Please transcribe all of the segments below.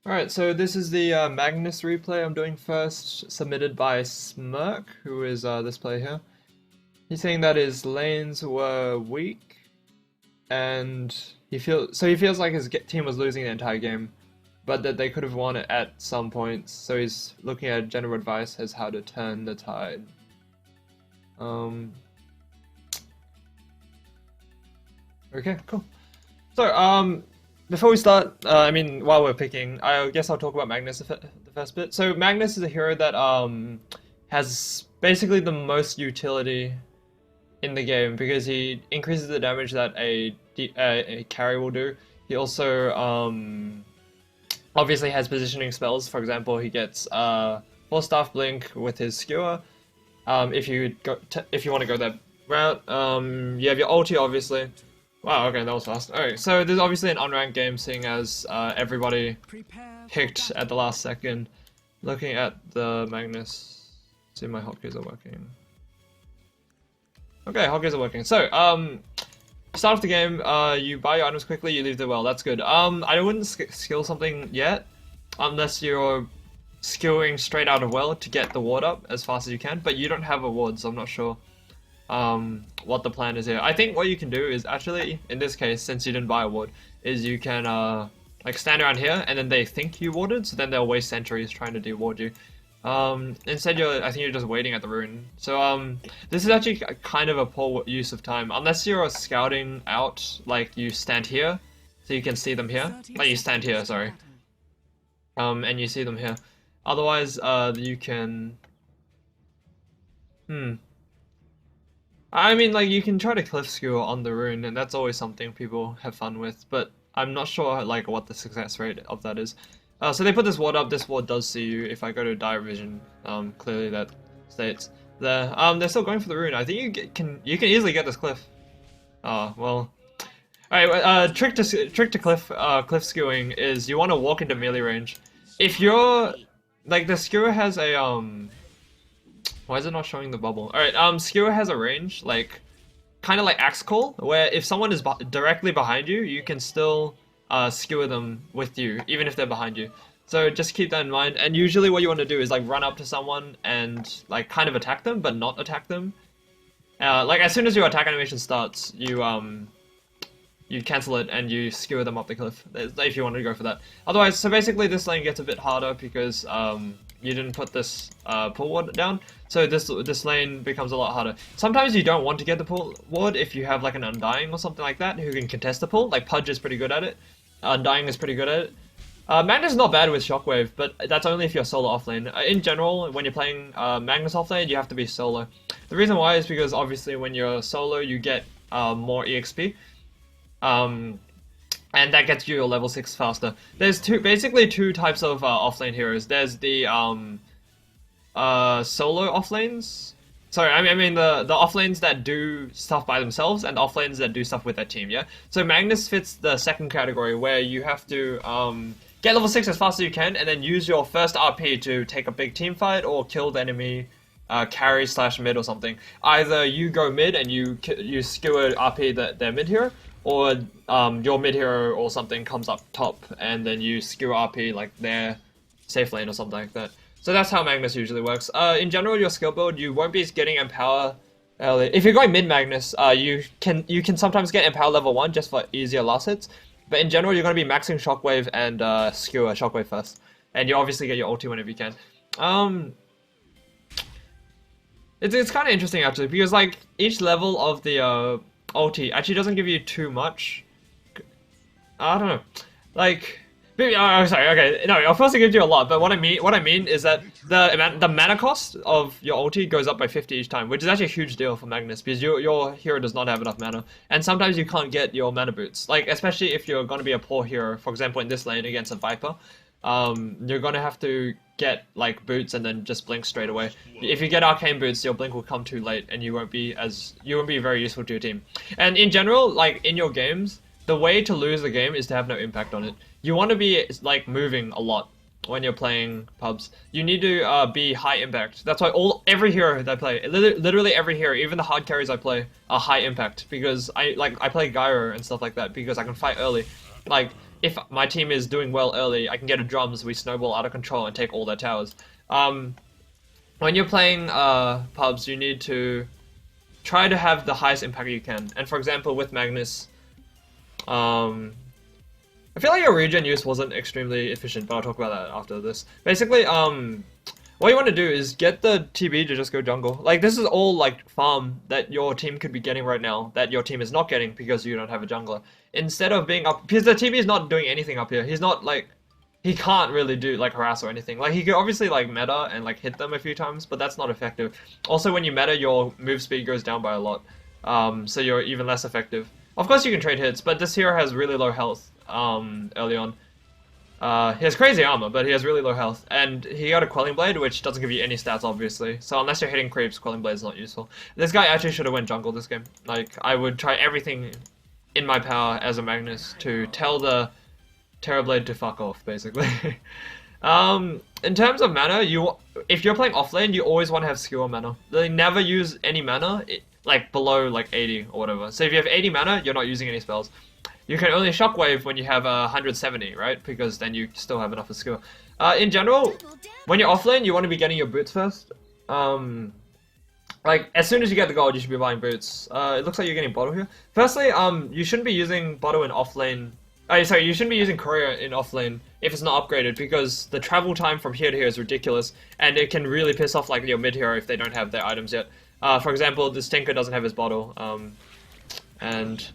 Alright, so this is the Magnus replay I'm doing first, submitted by Smirk, who is this player here. He's saying that his lanes were weak, and he feels like his team was losing the entire game, but that they could have won it at some points. So he's looking at general advice as how to turn the tide. Okay, cool. So before we start, while we're picking, I guess I'll talk about Magnus the first bit. So Magnus is a hero that has basically the most utility in the game because he increases the damage that a carry will do. He also obviously has positioning spells. For example, he gets Force Staff Blink with his skewer. If you want to go that route, you have your ulti obviously. Wow, okay, that was fast. Alright, so there's obviously an unranked game, seeing as everybody picked at the last second. Looking at the Magnus, see if my hotkeys are working. Okay, hotkeys are working. So, start of the game, you buy your items quickly, you leave the well, that's good. I wouldn't skill something yet, unless you're skilling straight out of well to get the ward up as fast as you can, but you don't have a ward, so I'm not sure what the plan is here. I think what you can do is actually, in this case, since you didn't buy a ward, is you can like stand around here and then they think you warded, so then they'll waste centuries trying to de-ward you. Instead I think you're just waiting at the rune. So this is actually kind of a poor use of time, unless you're scouting out, like you stand here, so you can see them here. Like you stand here, sorry. And you see them here. Otherwise, you can... I mean, like, you can try to cliff skewer on the rune, and that's always something people have fun with, but I'm not sure, like, what the success rate of that is. So they put this ward up. This ward does see you. If I go to dire vision, clearly that states there. They're still going for the rune. I think you can easily get this cliff. Well. Alright, trick to cliff skewing is you want to walk into melee range. If you're, like, the skewer has a, why is it not showing the bubble? Alright, skewer has a range, like, kind of like axe call, where if someone is directly behind you, you can still skewer them with you, even if they're behind you. So just keep that in mind, and usually what you want to do is like run up to someone and like kind of attack them, but not attack them. Like as soon as your attack animation starts, you cancel it and you skewer them up the cliff, if you want to go for that. Otherwise, so basically this lane gets a bit harder because you didn't put this pull ward down, so this lane becomes a lot harder. Sometimes you don't want to get the pull ward if you have like an Undying or something like that who can contest the pull. Like Pudge is pretty good at it, Undying is pretty good at it. Magnus is not bad with Shockwave, but that's only if you're solo offlane. In general, when you're playing Magnus offlane, you have to be solo. The reason why is because obviously when you're solo, you get more EXP. And that gets you your level 6 faster. There's basically two types of offlane heroes. There's the solo offlanes. Sorry, I mean the offlanes that do stuff by themselves and the offlanes that do stuff with their team, yeah? So Magnus fits the second category where you have to get level 6 as fast as you can and then use your first RP to take a big team fight or kill the enemy carry / mid or something. Either you go mid and you skewer RP their mid hero, or your mid hero or something comes up top and then you skewer RP like their safe lane or something like that. So that's how Magnus usually works. In general, your skill build, you won't be getting Empower early. If you're going mid Magnus, you can sometimes get Empower level 1 just for easier last hits. But in general, you're going to be maxing Shockwave and skewer Shockwave first. And you obviously get your ulti whenever you can. It's kind of interesting actually, because like each level of the ulti actually doesn't give you too much. I don't know, like sorry, okay, no, of course it gives you a lot, but what I mean is that the mana cost of your ulti goes up by 50 each time, which is actually a huge deal for Magnus because your hero does not have enough mana, and sometimes you can't get your mana boots, like especially if you're going to be a poor hero, for example in this lane against a Viper. You're gonna have to get like boots and then just blink straight away. If you get arcane boots, your blink will come too late and you won't be very useful to your team. And in general, like in your games, the way to lose the game is to have no impact on it. You want to be like moving a lot when you're playing pubs. You need to be high impact. That's why every hero that I play, literally every hero, even the hard carries I play, are high impact because I play Gyro and stuff like that because I can fight early. Like if my team is doing well early, I can get a drums, we snowball out of control and take all their towers. When you're playing pubs, you need to try to have the highest impact you can. And for example, with Magnus, I feel like your regen use wasn't extremely efficient, but I'll talk about that after this. Basically, what you want to do is get the TB to just go jungle. Like, this is all, like, farm that your team could be getting right now, that your team is not getting because you don't have a jungler. Instead of being up, because the TB is not doing anything up here. He's not, like, he can't really do, like, harass or anything. Like, he could obviously, like, meta and, like, hit them a few times, but that's not effective. Also, when you meta, your move speed goes down by a lot, so you're even less effective. Of course you can trade hits, but this hero has really low health early on. He has crazy armor, but he has really low health, and he got a Quelling Blade, which doesn't give you any stats, obviously. So unless you're hitting creeps, Quelling Blade is not useful. This guy actually should have went jungle this game. Like, I would try everything in my power as a Magnus to tell the Terrorblade to fuck off, basically. In terms of mana, if you're playing offlane, you always want to have skewer mana. They never use any mana, like below like 80 or whatever. So if you have 80 mana, you're not using any spells. You can only shockwave when you have 170, right? Because then you still have enough of skill. In general, when you're offlane, you want to be getting your boots first. Like, as soon as you get the gold, you should be buying boots. It looks like you're getting bottle here. Firstly, you shouldn't be using bottle in offlane. Sorry, you shouldn't be using courier in offlane if it's not upgraded, because the travel time from here to here is ridiculous, and it can really piss off like your mid hero if they don't have their items yet. For example, this Tinker doesn't have his bottle, and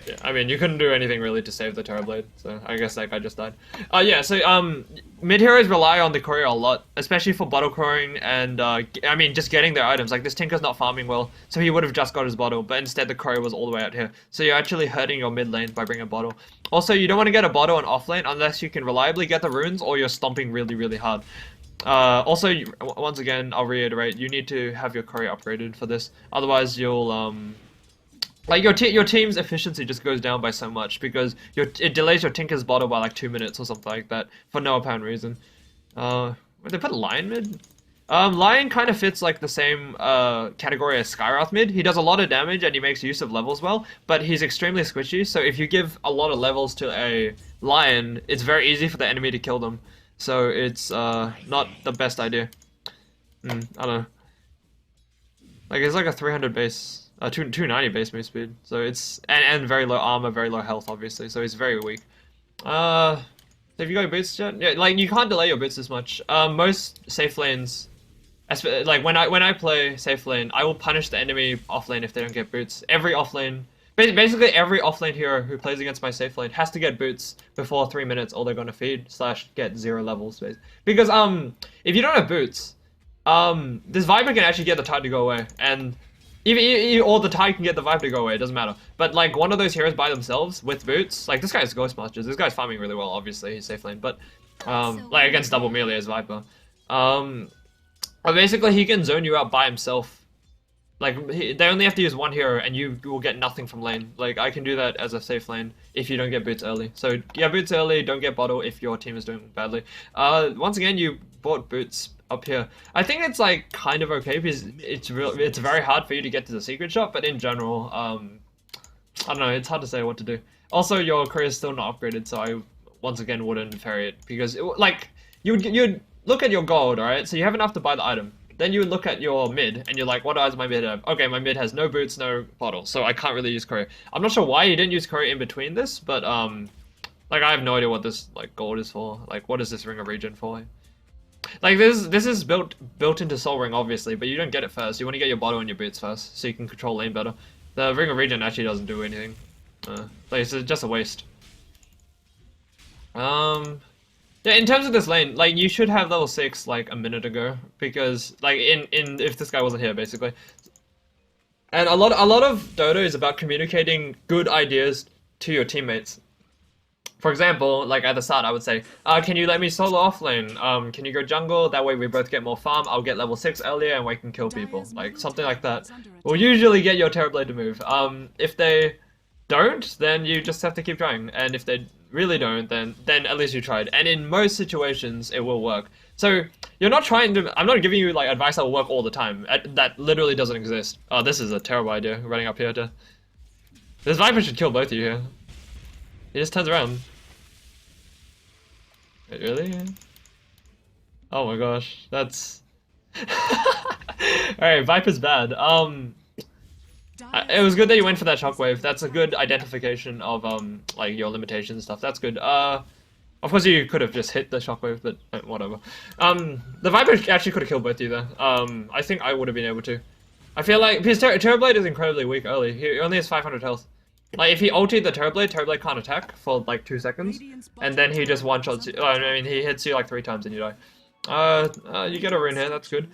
yeah, I mean, you couldn't do anything really to save the Terrorblade, so I guess that guy just died. Yeah, so mid heroes rely on the courier a lot, especially for bottle couriering and I mean, just getting their items. Like, this Tinker's not farming well, so he would have just got his bottle, but instead the courier was all the way out here. So you're actually hurting your mid lane by bringing a bottle. Also, you don't want to get a bottle on off lane unless you can reliably get the runes or you're stomping really, really hard. Also, once again, I'll reiterate, you need to have your courier upgraded for this. Otherwise, you'll, like, your team's efficiency just goes down by so much because it delays your Tinker's bottle by like 2 minutes or something like that for no apparent reason. Where they put Lion mid? Lion kind of fits like the same category as Skywrath mid. He does a lot of damage and he makes use of levels well, but he's extremely squishy, so if you give a lot of levels to a Lion, it's very easy for the enemy to kill them. So it's not the best idea. I don't know. Like, it's like a 300 base... 290 base move speed, so it's and very low armor, very low health, obviously, so he's very weak. Have you got your boots yet? Yeah, like, you can't delay your boots as much. Most safe lanes, like when I play safe lane, I will punish the enemy off lane if they don't get boots. Every off lane, basically every off lane hero who plays against my safe lane has to get boots before 3 minutes, or they're gonna feed / get 0 levels, because if you don't have boots, this Viper can actually get the tide to go away, and or the tide can get the Viper to go away, it doesn't matter. But like, one of those heroes by themselves with boots, like this guy's Ghost Masters, this guy's farming really well, obviously, he's safe lane, but like against double melee as Viper. Basically he can zone you out by himself. Like, they only have to use one hero and you will get nothing from lane. Like, I can do that as a safe lane if you don't get boots early. So yeah, boots early, don't get bottle if your team is doing badly. Once again, you bought boots up here. I think it's like kind of okay because it's very hard for you to get to the secret shop, but in general, I don't know, it's hard to say what to do. Also, your career is still not upgraded, so I once again wouldn't ferry it because like you'd look at your gold, alright? So you have enough to buy the item. Then you look at your mid and you're like, what does my mid have? Okay, my mid has no boots, no bottle, so I can't really use courier. I'm not sure why you didn't use courier in between this, but like, I have no idea what this like gold is for. Like, what is this ring of regen for? Like, this is built into Soul Ring, obviously, but you don't get it first. You want to get your bottle and your boots first, so you can control lane better. The Ring of Regen actually doesn't do anything. Like, it's just a waste. Yeah, in terms of this lane, like, you should have level 6, like, a minute ago, because, like, if this guy wasn't here, basically. And a lot of Dota is about communicating good ideas to your teammates. For example, like at the start, I would say, can you let me solo off lane? Can you go jungle? That way we both get more farm. I'll get level 6 earlier and we can kill people. Like, something like that will usually get your Terrorblade to move. If they don't, then you just have to keep trying. And if they really don't, then at least you tried. And in most situations, it will work. So you're not trying to... I'm not giving you like advice that will work all the time. That literally doesn't exist. Oh, this is a terrible idea, running up here to... This Viper should kill both of you here. He just turns around. Wait, really? Oh my gosh, that's... Alright, Viper's bad. It was good that you went for that shockwave. That's a good identification of, like, your limitations and stuff. That's good. Of course you could have just hit the shockwave, but whatever. The Viper actually could have killed both of you there. I think I would have been able to. I feel like, because Terrorblade is incredibly weak early. He only has 500 health. Like, if he ulted the Terrorblade can't attack for, like, 2 seconds. And then he just one-shots you. I mean, he hits you, like, 3 times and you die. You get a rune here, that's good.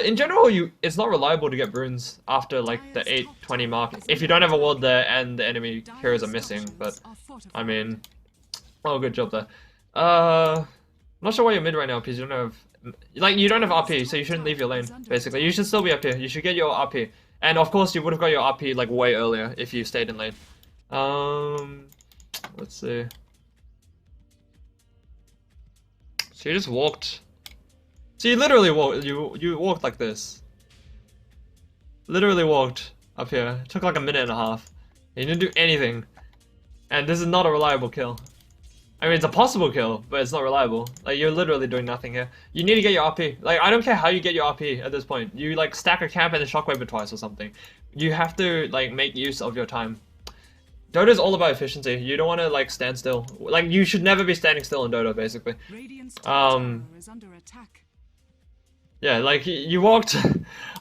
In general, it's not reliable to get runes after, like, the 8:20 mark. If you don't have a ward there and the enemy heroes are missing, but, I mean... Oh, good job there. I'm not sure why you're mid right now, because you don't have... Like, you don't have RP, so you shouldn't leave your lane, basically. You should still be up here. You should get your RP. And, of course, you would have got your RP, like, way earlier if you stayed in lane. Let's see. So you just walked... So you literally walked, you walked like this. Literally walked up here. It took like a minute and a half. You didn't do anything. And this is not a reliable kill. I mean, it's a possible kill, but it's not reliable. Like, you're literally doing nothing here. You need to get your RP. Like, I don't care how you get your RP at this point. You, like, stack a camp and then shockwave it twice or something. You have to, like, make use of your time. Dota's all about efficiency. You don't want to, like, stand still. Like, you should never be standing still in Dota, basically. Yeah, like, you walked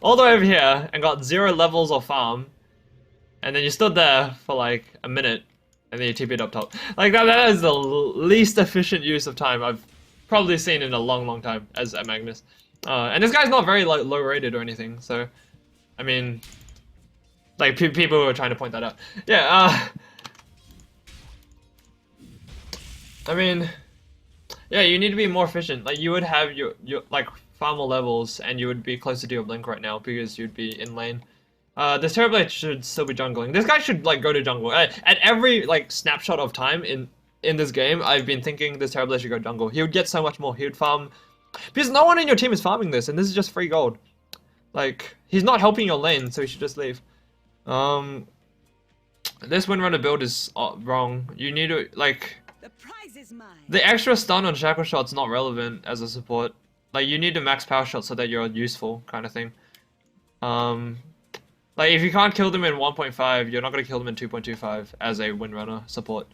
all the way over here and got 0 levels of farm. And then you stood there for, like, a minute. And then you TP'd up top. Like, that is the least efficient use of time I've probably seen in a long, long time as a Magnus. And this guy's not very, like, low rated or anything, so... I mean... Like, people were trying to point that out. Yeah, I mean... Yeah, you need to be more efficient. Like, you would have your like, far more levels, and you would be closer to your blink right now, because you'd be in lane. This Terrorblade should still be jungling. This guy should, like, go to jungle. At every, like, snapshot of time in this game, I've been thinking this Terrorblade should go jungle. He would get so much more. He would farm... Because no one in your team is farming this, and this is just free gold. Like, he's not helping your lane, so he should just leave. This Windrunner build is wrong. You need to, like... The prize is mine. The extra stun on Shackle Shot's not relevant as a support. Like, you need to max power shot so that you're useful, kind of thing. Like, if you can't kill them in 1.5, you're not going to kill them in 2.25 as a Windrunner support.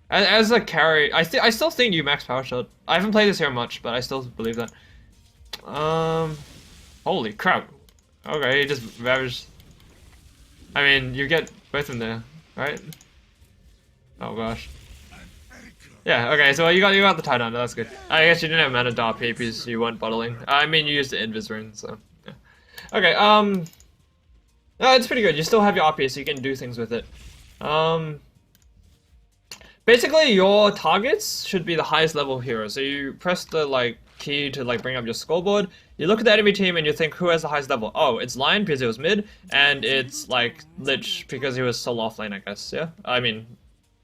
As a carry, I still think you max power shot. I haven't played this hero much, but I still believe that. Holy crap. Okay, he just ravaged. I mean, you get both in there, right? Oh gosh. Yeah, okay, so you got the Titan, that's good. I guess you didn't have mana to RP because you weren't bottling. I mean, you used the Invis rune, so yeah. Okay, no, it's pretty good. You still have your RP, so you can do things with it. Basically, your targets should be the highest level hero. So you press the, like, key to, like, bring up your scoreboard. You look at the enemy team and you think, who has the highest level? Oh, it's Lion because he was mid, and it's, like, Lich because he was solo offlane, I guess, yeah? I mean,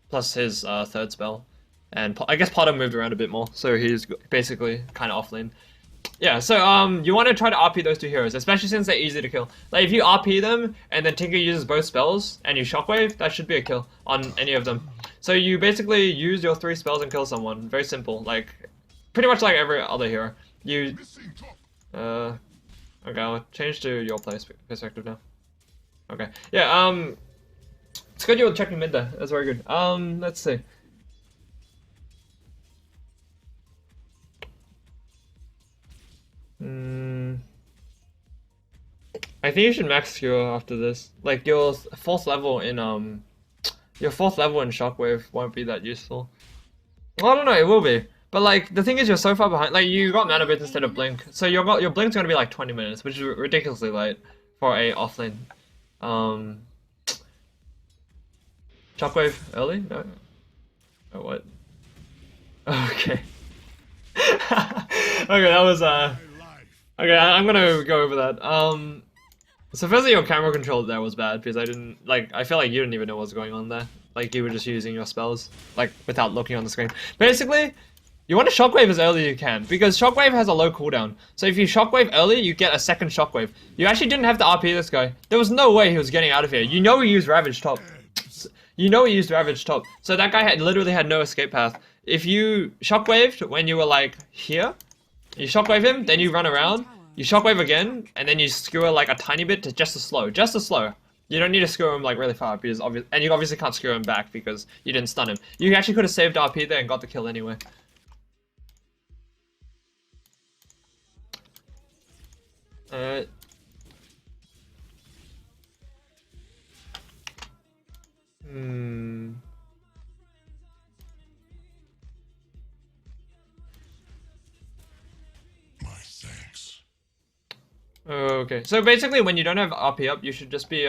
plus his third spell. And I guess Potter moved around a bit more, so he's basically kind of offlane. Yeah, so you want to try to RP those two heroes, especially since they're easy to kill. Like, if you RP them, and then Tinker uses both spells, and you Shockwave, that should be a kill on any of them. So you basically use your 3 spells and kill someone. Very simple, like, pretty much like every other hero. You, okay, I'll change to your perspective now. Okay, yeah, it's good you're checking mid there, that's very good. Let's see. I think you should max skewer after this. Like, your 4th level in Shockwave won't be that useful. Well, I don't know, it will be. But like, the thing is, you're so far behind. Like, you got mana bits instead of blink, so your blink's gonna be like 20 minutes, which is ridiculously late for a offlane. Shockwave early? No. Oh, what? Okay. Okay, that was okay, I'm gonna go over that. So firstly, your camera control there was bad because I feel like you didn't even know what was going on there. Like, you were just using your spells, like, without looking on the screen. Basically, you want to Shockwave as early as you can, because Shockwave has a low cooldown. So if you Shockwave early, you get a second Shockwave. You actually didn't have to RP this guy. There was no way he was getting out of here. You know he used Ravage top. You know he used Ravage top. So that guy literally had no escape path. if you shockwaved when you were like here, you shockwave him, then you run around, you shockwave again, and then you skewer like a tiny bit to just a slow. You don't need to skewer him like really far because and you obviously can't skewer him back because you didn't stun him. You actually could have saved RP there and got the kill anyway. Okay, so basically when you don't have RP up, you should just be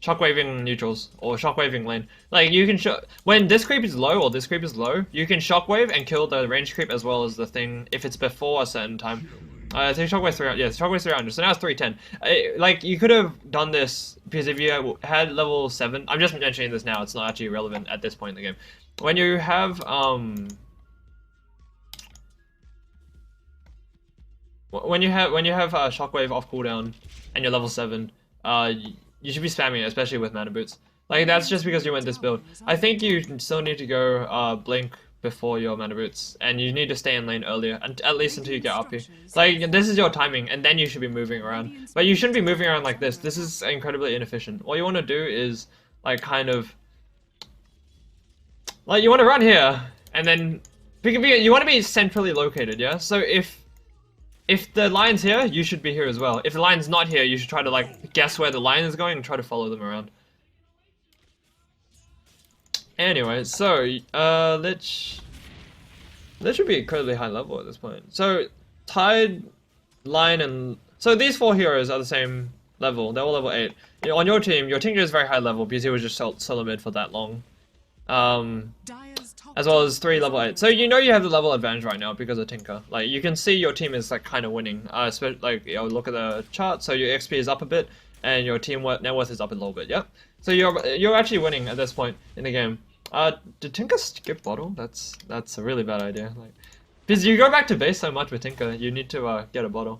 shockwaving neutrals or shockwaving lane. Like you can when this creep is low or this creep is low, you can shockwave and kill the range creep as well as the thing if it's before a certain time. I think shockwave 300. Yeah, shockwave 300. So now it's 310. Like you could have done this because if you had level 7, I'm just mentioning this now. It's not actually relevant at this point in the game. When you have When you have shockwave off cooldown and you're level 7, you should be spamming it, especially with mana boots. Like that's just because you went this build. I think you still need to go blink before your mana boots, and you need to stay in lane earlier, and at least until you get RP. Like this is your timing, and then you should be moving around. But you shouldn't be moving around like this. This is incredibly inefficient. All you want to do is like kind of like you want to run here, and then you want to be centrally located, yeah. So if the lion's here, you should be here as well. If the lion's not here, you should try to like guess where the lion is going and try to follow them around. Anyway, so Lich should be incredibly high level at this point. So Tide, Lion, and so these 4 heroes are the same level. They're all level 8. On your team, your Tinker is very high level because he was just solo mid for that long. As well as 3 level 8. So you know you have the level advantage right now because of Tinker. Like you can see your team is like kind of winning. Like look at the chart. So your XP is up a bit, and your team net worth is up a little bit. Yep. So you're actually winning at this point in the game. Did Tinker skip bottle? That's a really bad idea. Like because you go back to base so much with Tinker, you need to get a bottle.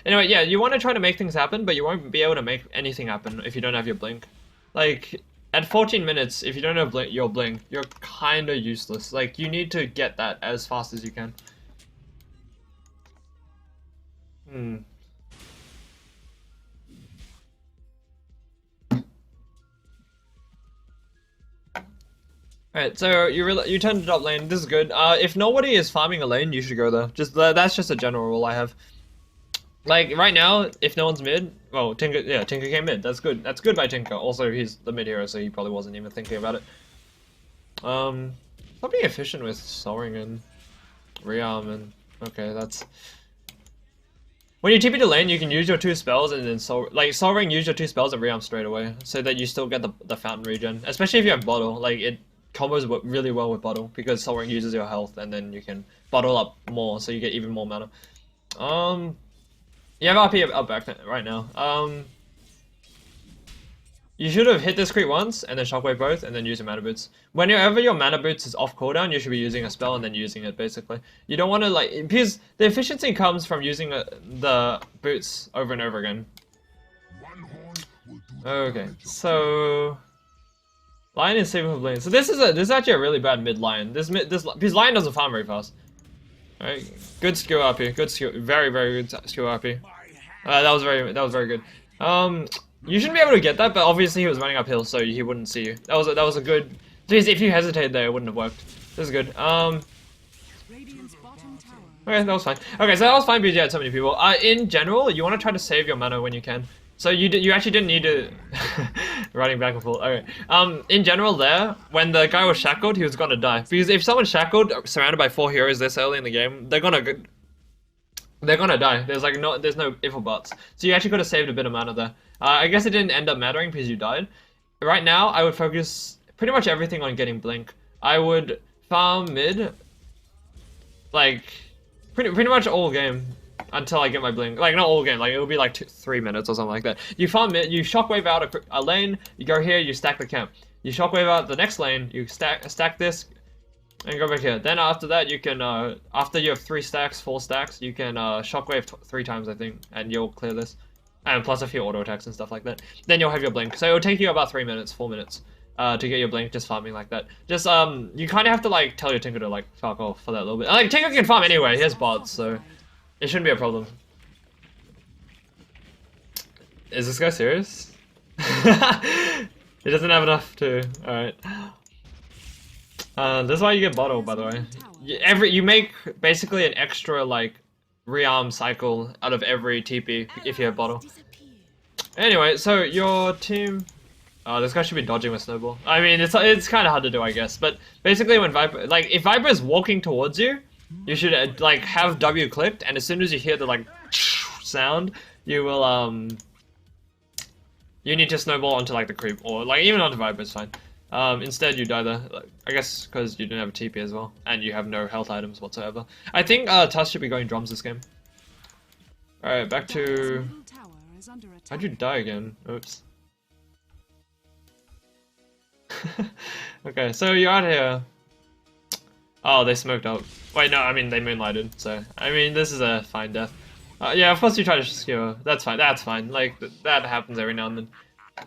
Anyway, yeah, you want to try to make things happen, but you won't be able to make anything happen if you don't have your blink. Like. At 14 minutes, if you don't have your blink, you're kinda useless. Like, you need to get that as fast as you can. Alright, so you turn to top lane. This is good. If nobody is farming a lane, you should go there. That's just a general rule I have. Like, right now, if no one's mid, well, Tinker came mid. That's good. That's good by Tinker. Also, he's the mid hero, so he probably wasn't even thinking about it. Not being efficient with soaring and rearm and... Okay, that's... When you TP to lane, you can use your 2 spells and then soaring, use your 2 spells and rearm straight away, so that you still get the fountain regen. Especially if you have bottle, like, it combos really well with bottle, because soaring uses your health, and then you can bottle up more, so you get even more mana. You have RP up back right now. You should have hit this creep once, and then shockwave both, and then use your mana boots. Whenever your mana boots is off cooldown, you should be using a spell and then using it, basically. You don't want to, like... Because the efficiency comes from using the boots over and over again. Okay, so... Lion is saving for lane. So this is actually a really bad mid Lion. Because Lion doesn't farm very fast. Alright, good skill RP. Good skill, very good skill RP. That was very good. You shouldn't be able to get that, but obviously he was running uphill, so he wouldn't see you. That was a good. Jeez, if you hesitated there, it wouldn't have worked. This is good. Okay, that was fine. Okay, so that was fine because you had so many people. In general, you want to try to save your mana when you can. So you actually didn't need to running back and forth. Okay. In general, there when the guy was shackled, he was gonna die because if someone's shackled, surrounded by 4 heroes this early in the game, they're gonna die. There's no if or buts. So you actually could have saved a bit of mana there. I guess it didn't end up mattering because you died. Right now, I would focus pretty much everything on getting blink. I would farm mid, like pretty much all game. Until I get my blink. Like, not all game, like, it'll be like 3 minutes or something like that. You farm it, you shockwave out a lane, you go here, you stack the camp. You shockwave out the next lane, you stack this, and go back here. Then after that, you can, after you have 3 stacks, 4 stacks, you can shockwave 3 times, I think, and you'll clear this. And plus a few auto attacks and stuff like that. Then you'll have your blink. So it'll take you about 3 minutes, 4 minutes. to get your blink, just farming like that. Just you kind of have to like tell your Tinker to like fuck off for that little bit. Like Tinker can farm anyway, he has bots, so it shouldn't be a problem. Is this guy serious? He doesn't have enough to. Alright. This is why you get bottle, by the way. You make basically an extra like rearm cycle out of every TP if you have bottle. Anyway, so your team. Oh, this guy should be dodging with snowball. I mean, it's kind of hard to do, I guess. But basically, when Viper, like, if Viper is walking towards you, you should like have W clicked, and as soon as you hear the like sound, you will you need to snowball onto like the creep, or like even onto Viper is fine. Instead, you die there. Like, I guess because you didn't have a TP as well, and you have no health items whatsoever. I think Tuss should be going drums this game. All right, back to. How'd you die again? Oops. Okay, so you're out here. Oh, they smoked up. Wait, no, I mean they moonlighted. So I mean this is a fine death. Yeah, of course you try to skewer. That's fine. That's fine. Like that happens every now and then.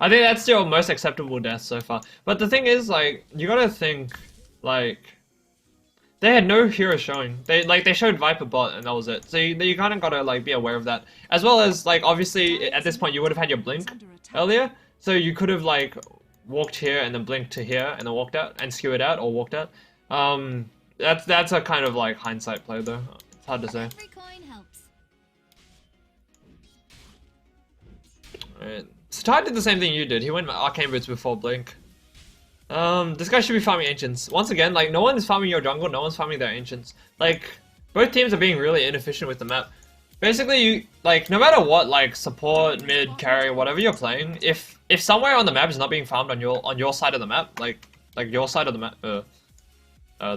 I think that's your most acceptable death so far. But the thing is, like, you gotta think, like, they had no hero showing. They showed Viper bot and that was it. So you kind of gotta like be aware of that. As well as like obviously at this point you would have had your blink earlier, so you could have like walked here and then blinked to here and then walked out and skewered out or walked out. That's a kind of like hindsight play though. It's hard to say. Alright. So Ty did the same thing you did. He went arcane boots before blink. This guy should be farming ancients. Once again, like no one is farming your jungle, no one's farming their ancients. Like both teams are being really inefficient with the map. Basically, you like no matter what, like support, mid, carry, whatever you're playing, if somewhere on the map is not being farmed on your side of the map, like your side of the map,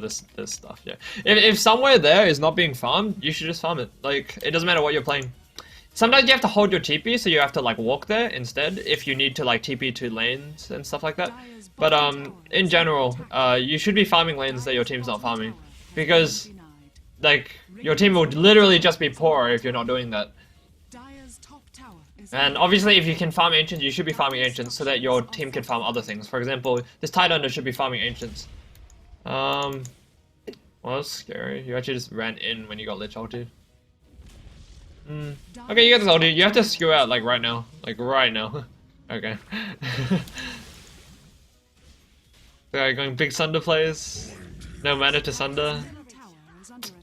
this stuff, yeah. If somewhere there is not being farmed, you should just farm it. Like it doesn't matter what you're playing. Sometimes you have to hold your TP, so you have to like walk there instead if you need to like TP to lanes and stuff like that. But in general, you should be farming lanes that your team's not farming, because like your team would literally just be poor if you're not doing that. And obviously, if you can farm ancients, you should be farming ancients so that your team can farm other things. For example, this tight under should be farming ancients. Well, that's scary. You actually just ran in when you got lich ulted. Okay, you got this ulti. You have to skew out like right now. Like right now. Okay. Okay, going big Sunder plays. No mana to Sunder.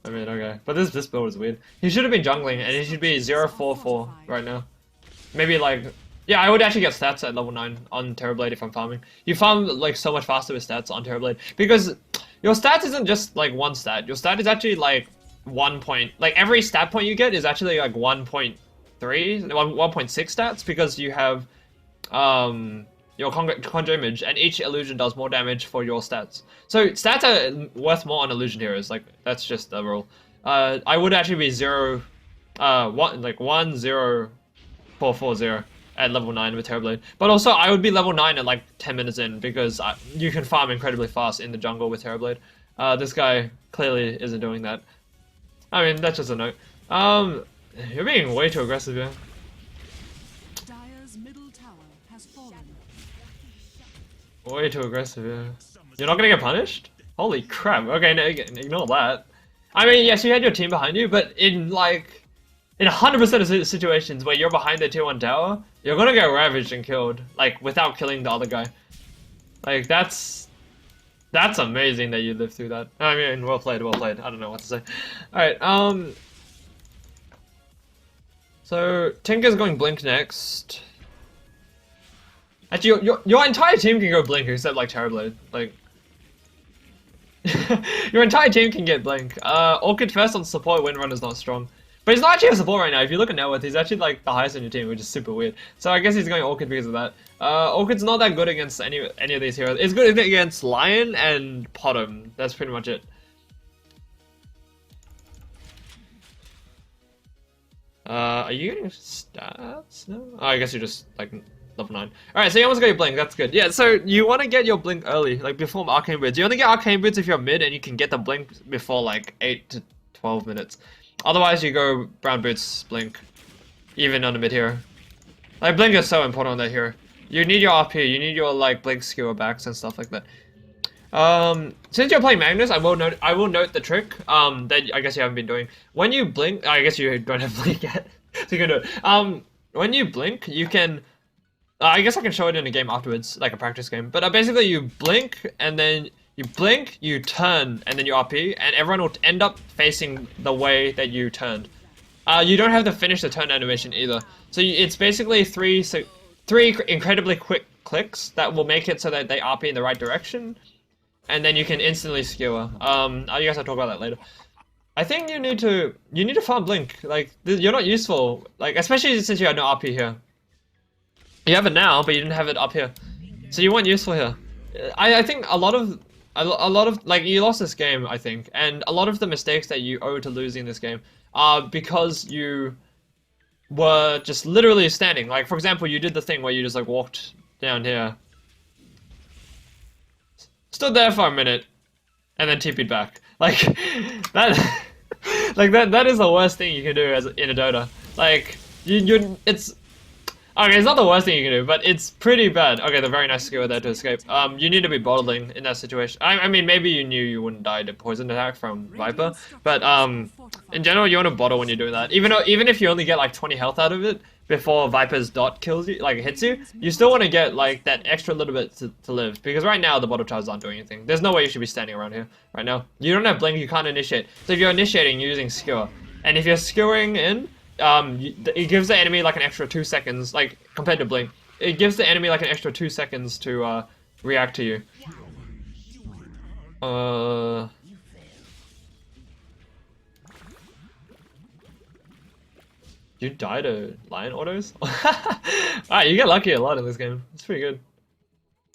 I mean, okay. But this build is weird. He should have been jungling, and he should be 0-4-4 right now. Maybe like... Yeah, I would actually get stats at level 9 on Terrorblade if I'm farming. You farm like so much faster with stats on Terrorblade. Because your stats isn't just like one stat. Your stat is actually like 1 point... Like every stat point you get is actually like 1.3, 1.6 stats, because you have your conjure image, and each illusion does more damage for your stats. So stats are worth more on illusion heroes. Like that's just the rule. I would actually be 1-0-4-4-0 at level 9 with Terrorblade. But also I would be level 9 at like 10 minutes in, because you can farm incredibly fast in the jungle with Terrorblade. This guy clearly isn't doing that. I mean, that's just a note. You're being way too aggressive here. Way too aggressive, yeah. You're not gonna get punished? Holy crap, okay, no, ignore that. I mean, yes, you had your team behind you, but in like... In 100% of situations where you're behind the tier 1 tower, you're gonna get ravaged and killed, like, without killing the other guy. Like, that's amazing that you lived through that. I mean, well played, well played. I don't know what to say. Alright, so, Tinker's going Blink next. Actually, your entire team can go Blink except like Terrorblade. Like, your entire team can get Blink. Orchid first on support, Windrunner's not strong. But he's not actually a support right now. If you look at net worth, he's actually like the highest on your team, which is super weird. So I guess he's going Orchid because of that. Orchid's not that good against any of these heroes. It's good against Lion and Potom. That's pretty much it. Are you getting stats? No? Oh, I guess you're just like level 9. Alright, so you almost got your Blink, that's good. Yeah, so you want to get your Blink early, like before Arcane Boots. You only get Arcane Boots if you're mid and you can get the Blink before like 8 to 12 minutes. Otherwise you go Brown Boots, Blink, even on the mid hero. Like Blink is so important on that hero. You need your RP, you need your like blink skewer backs and stuff like that. Since you're playing Magnus, I will note the trick that I guess you haven't been doing. When you blink, I guess you don't have blink yet, so you can do it. When you blink, you can. I guess I can show it in a game afterwards, like a practice game. But basically, you blink and then you blink, you turn, and then you RP, and everyone will end up facing the way that you turned. You don't have to finish the turn animation either. So it's basically three incredibly quick clicks that will make it so that they RP in the right direction. And then you can instantly skewer. I guess I'll talk about that later. I think you need to farm blink. Like you're not useful. Like especially since you have no RP here. You have it now, but you didn't have it up here. So you weren't useful here. I think a lot of like you lost this game, I think, and a lot of the mistakes that you owe to losing this game are because you were just literally standing. Like for example, you did the thing where you just like walked down here. Stood there for a minute, and then TP'd back. Like that, that is the worst thing you can do in a Dota. Like it's okay. It's not the worst thing you can do, but it's pretty bad. Okay, the very nice skewer there to escape. You need to be bottling in that situation. I mean, maybe you knew you wouldn't die to poison attack from Viper, but in general, you want to bottle when you're doing that. Even if you only get like 20 health out of it before Viper's dot kills you, like hits you, you still want to get like that extra little bit to live, because right now the bottle charges aren't doing anything. There's no way you should be standing around here right now. You don't have blink, you can't initiate. So if you're initiating, you're using skewer, and if you're skewering in, it gives the enemy like an extra 2 seconds, like compared to blink, it gives the enemy like an extra 2 seconds to react to you. You die to lion autos? Alright, you get lucky a lot in this game. It's pretty good.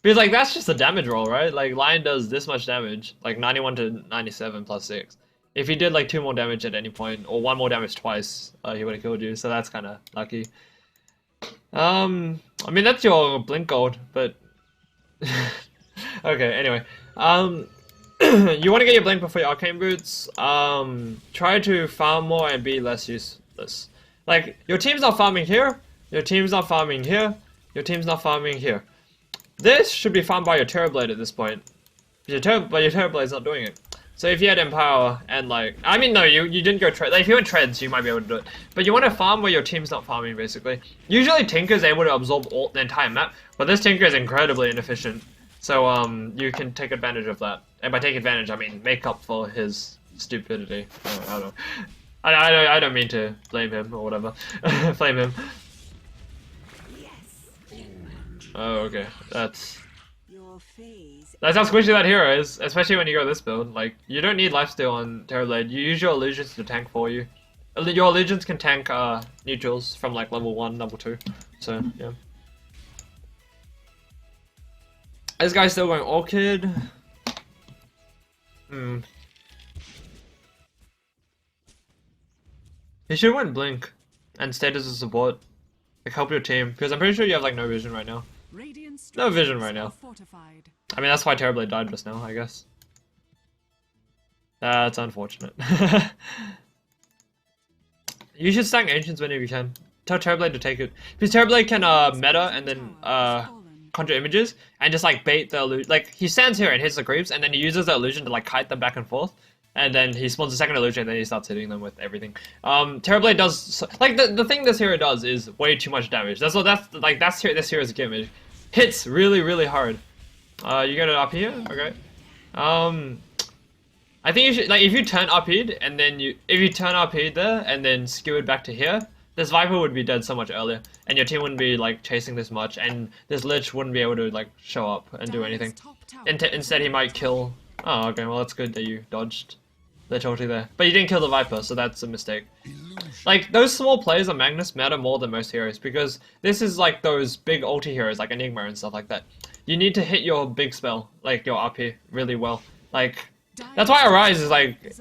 Because like that's just a damage roll, right? Like lion does this much damage, like 91 to 97 plus 6. If he did like 2 more damage at any point, or 1 more damage twice, he would have killed you, so that's kind of lucky. I mean that's your blink gold, but... okay, anyway. You want to get your blink before your arcane boots. Try to farm more and be less useless. Like, your team's not farming here, your team's not farming here, your team's not farming here. This should be farmed by your Terrorblade at this point. But your Terrorblade's not doing it. So if you had Empower and like... I mean, no, you didn't go Tread. Like, if you went Treads, you might be able to do it. But you want to farm where your team's not farming, basically. Usually Tinker's able to absorb the entire map, but this Tinker is incredibly inefficient. So, you can take advantage of that. And by take advantage, I mean make up for his stupidity. I don't know. I don't mean to blame him or whatever. Flame him. Oh, okay. That's how squishy that hero is, especially when you go this build. Like, you don't need lifesteal on Terrorblade. You use your illusions to tank for you. Your illusions can tank neutrals from like level 1, level 2. So, yeah. This guy's still going Orchid. You should win Blink and stay as a support. Like, help your team, because I'm pretty sure you have like no vision right now. No vision right now. I mean, that's why Terrorblade died just now, I guess. That's unfortunate. You should stack Ancients whenever you can. Tell Terrorblade to take it. Because Terrorblade can meta and then conjure images and just like bait the illusion. Like, he stands here and hits the creeps, and then he uses the illusion to like kite them back and forth. And then he spawns a second illusion, and then he starts hitting them with everything. Terrorblade does like the thing this hero does is way too much damage. That's this hero's gimmick. Hits really hard. You get it up here, okay. I think you should like if you turn RP'd and then if you turn RP'd there and then skew it back to here, this Viper would be dead so much earlier, and your team wouldn't be like chasing this much, and this Lich wouldn't be able to like show up and do anything. Instead, he might kill. Oh, okay. Well, that's good that you dodged the ulti there, but you didn't kill the Viper, so that's a mistake. Like, those small plays on Magnus matter more than most heroes, because this is like those big ulti heroes like Enigma and stuff like that. You need to hit your big spell, like your RP, really well. Like, that's why Arise is like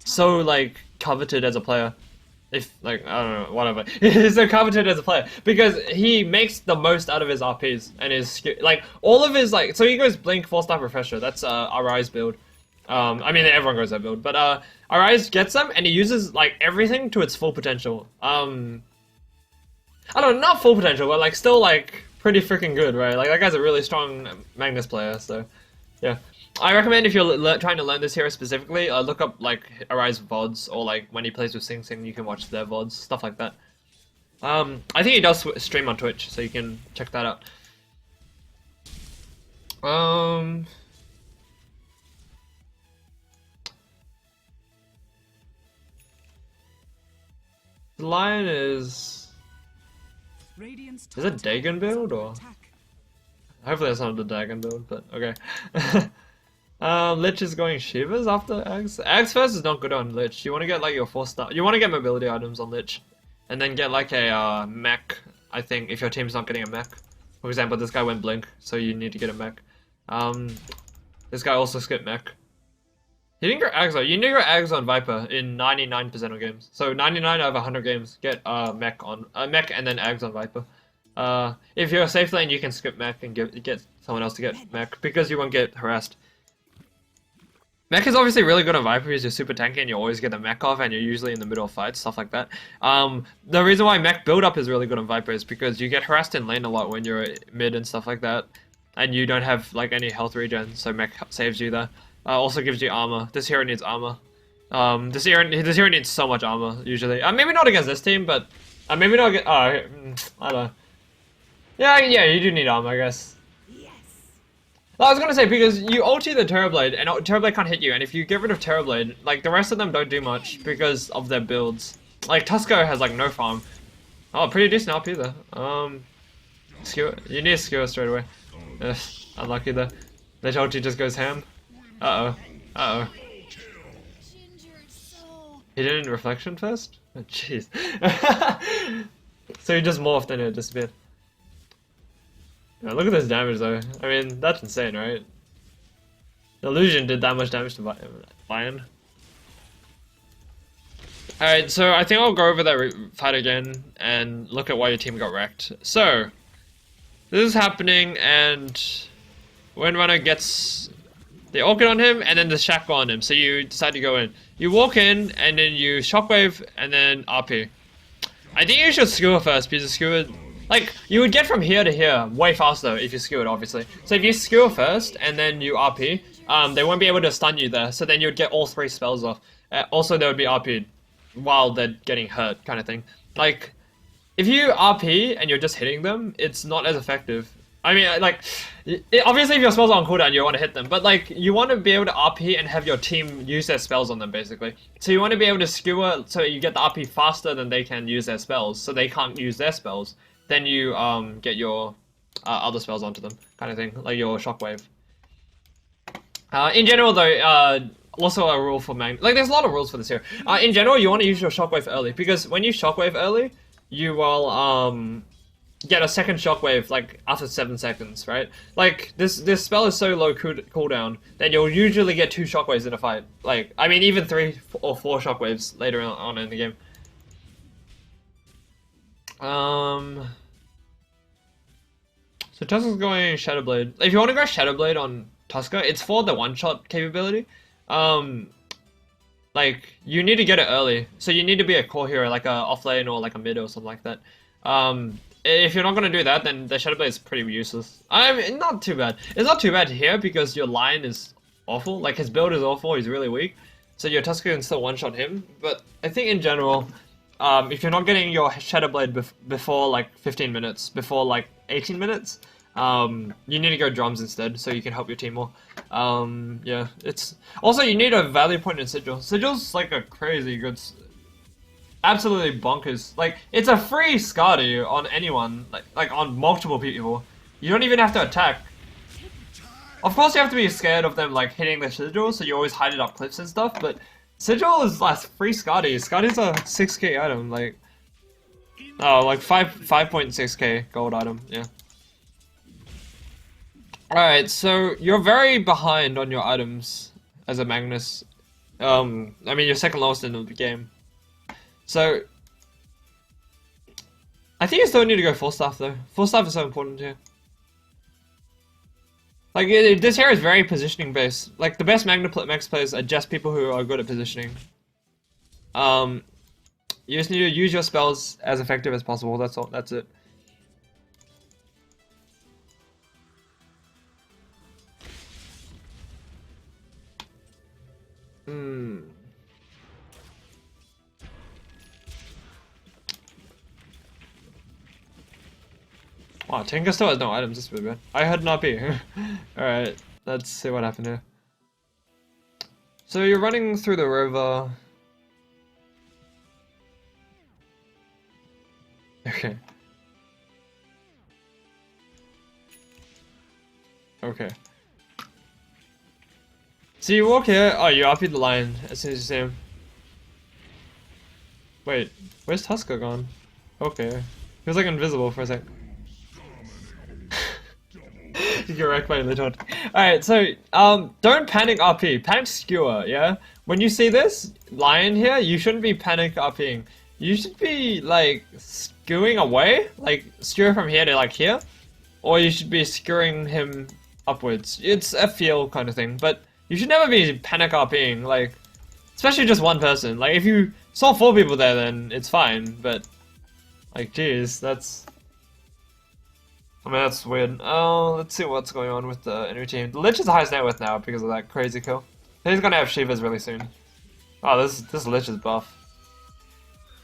so like coveted as a player. If like I don't know, whatever. He's so coveted as a player because he makes the most out of his RPs and his like all of his like. So he goes Blink, 4-star Refresher. That's Arise build. I mean, everyone goes that build, but Arise gets them and he uses like everything to its full potential. I don't know, not full potential, but like still like pretty freaking good, right? Like that guy's a really strong Magnus player, so yeah. I recommend if you're trying to learn this hero specifically, look up like Arise VODs or like when he plays with Sing Sing, you can watch their VODs, stuff like that. I think he does stream on Twitch, so you can check that out. The Lion is it Dagon build or? Hopefully that's not the Dagon build, but okay. Lich is going Shivas after Ags. Ags first is not good on Lich. You want to get like your 4-star. You want to get mobility items on Lich, and then get like a mech. I think if your team's not getting a mech. For example, this guy went Blink, so you need to get a mech. This guy also skipped mech. He didn't go Ags though. You need to go Ags on Viper in 99% of games. So 99 out of 100 games, get mech on mech and then Ags on Viper. If you're a safe lane, you can skip mech and get someone else to get mech because you won't get harassed. Mech is obviously really good on Viper because you're super tanky and you always get the mech off and you're usually in the middle of fights, stuff like that. The reason why mech build up is really good on Viper is because you get harassed in lane a lot when you're mid and stuff like that. And you don't have like any health regen, so mech saves you there. Also gives you armor. This hero needs armor. This hero needs so much armor usually. Maybe not against this team, but maybe not against, I don't know. Yeah, you do need armor, I guess. I was gonna say, because you ulti the Terrorblade, and Terrorblade can't hit you, and if you get rid of Terrorblade, like, the rest of them don't do much because of their builds. Like, Tusko has, like, no farm. Oh, pretty decent RP there. Skewer. You need to skewer straight away. Unlucky there. The ulti just goes ham. Uh-oh. Uh-oh. He did it in Reflection first? Oh, jeez. So he just morphed and it disappeared. Yeah, look at this damage though. I mean, that's insane, right? Illusion did that much damage to Lion. Alright, so I think I'll go over that fight again and look at why your team got wrecked. So, this is happening and Windrunner gets the Orchid on him and then the Shack on him, so you decide to go in. You walk in and then you Shockwave and then RP. I think you should skewer first because skewer, like, you would get from here to here way faster if you skewered, obviously. So if you skewer first and then you RP, they won't be able to stun you there, so then you'd get all 3 spells off. Also, they would be RP'd while they're getting hurt, kind of thing. Like, if you RP and you're just hitting them, it's not as effective. I mean, like, obviously if your spells are on cooldown, you want to hit them, but like, you want to be able to RP and have your team use their spells on them, basically. So you want to be able to skewer so you get the RP faster than they can use their spells, so they can't use their spells. Then you get your other spells onto them, kind of thing, like your Shockwave. In general, though, also a rule for Magnus, like, there's a lot of rules for this here. In general, you want to use your Shockwave early, because when you Shockwave early, you will get a second Shockwave, like, after 7 seconds, right? Like, this spell is so low cooldown that you'll usually get 2 Shockwaves in a fight. Like, I mean, even 3 or 4 Shockwaves later on in the game. So Tuska's going Shadowblade. If you want to go Shadowblade on Tuska, it's for the one-shot capability. Like, you need to get it early. So you need to be a core hero, like a offlane or like a mid or something like that. If you're not going to do that, then the Shadowblade is pretty useless. I mean, not too bad. It's not too bad here because your Lion is awful. Like, his build is awful, he's really weak. So your Tuska can still one-shot him. But I think in general, if you're not getting your Shadowblade before like 15 minutes, before like 18 minutes, you need to go drums instead, so you can help your team more. Yeah, it's... Also, you need a value point in Sigil. Sigil's like a crazy good... Absolutely bonkers. Like, it's a free Skadi on anyone, like on multiple people. You don't even have to attack. Of course you have to be scared of them like hitting the Sigil, so you always hide it up cliffs and stuff, but Sigil is like free Skadi. Skadi's a 6k item, like... Oh, like 5.6k gold item, yeah. Alright, so you're very behind on your items as a Magnus. I mean, you're second lowest in the game. So, I think you still need to go 4-staff though. 4-staff is so important here. Like, this here is very positioning based. Like, the best Max players are just people who are good at positioning. You just need to use your spells as effective as possible, that's all, that's it. Wow, Tinker still has no items, that's really bad. I had not be. Alright, let's see what happened here. So you're running through the river. Okay. Okay. So you walk here. Oh, you RP'd the lion as soon as you see him. Wait, where's Tusker gone? Okay. He was like invisible for a sec. You get wrecked by a Lithot. Alright, so, don't panic RP. Panic skewer, yeah? When you see this lion here, you shouldn't be panic RPing. You should be, like, skewing away. Like, skewer from here to, like, here. Or you should be skewering him upwards. It's a feel kind of thing, but you should never be panic RPing, like, especially just one person. Like, if you saw 4 people there, then it's fine, but, like, geez, that's... I mean, that's weird. Oh, let's see what's going on with the enemy team. The Lich is the highest net worth now because of that crazy kill. He's gonna have Shivas really soon. Oh, this Lich is buff.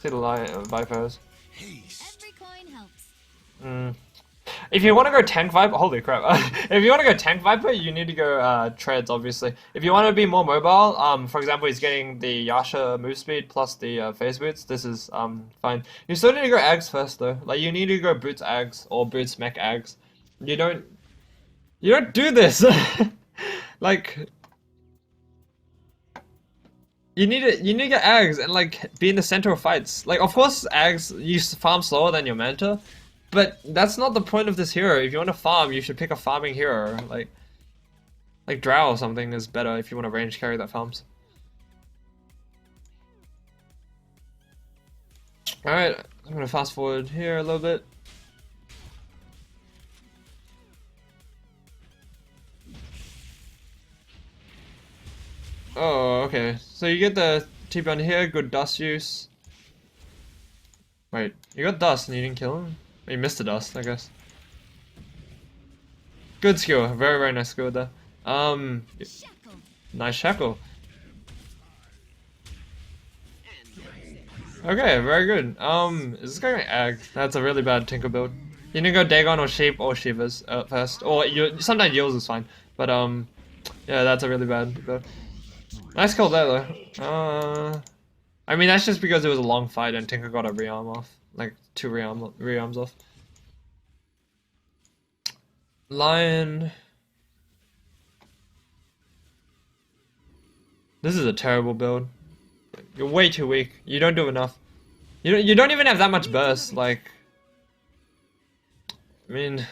See the Vipers. Every coin helps. If you want to go tank Viper, holy crap! If you want to go tank Viper, you need to go treads, obviously. If you want to be more mobile, for example, he's getting the Yasha move speed plus the phase boots. This is fine. You still need to go Ags first though. Like you need to go boots Ags or boots mech Ags. You don't do this. Like you need to get Ags and like be in the center of fights. Like of course Ags you farm slower than your Manta. But that's not the point of this hero. If you want to farm, you should pick a farming hero. Like Drow or something is better if you want to range carry that farms. Alright, I'm gonna fast forward here a little bit. Oh, okay. So you get the TP on here, good dust use. Wait, you got dust and you didn't kill him? You missed the dust, I guess. Good skill, very very nice skill there. Nice shackle. Okay, very good. Is this guy going Ag? That's a really bad Tinker build. You need to go Dagon or Sheep or Shivas first, or sometimes Yields is fine. But yeah, that's a really bad build. Nice kill there though. I mean that's just because it was a long fight and Tinker got a rearm off. Like 2 rearms off. Lion. This is a terrible build. You're way too weak. You don't do enough. You don't even have that much burst. Like, I mean,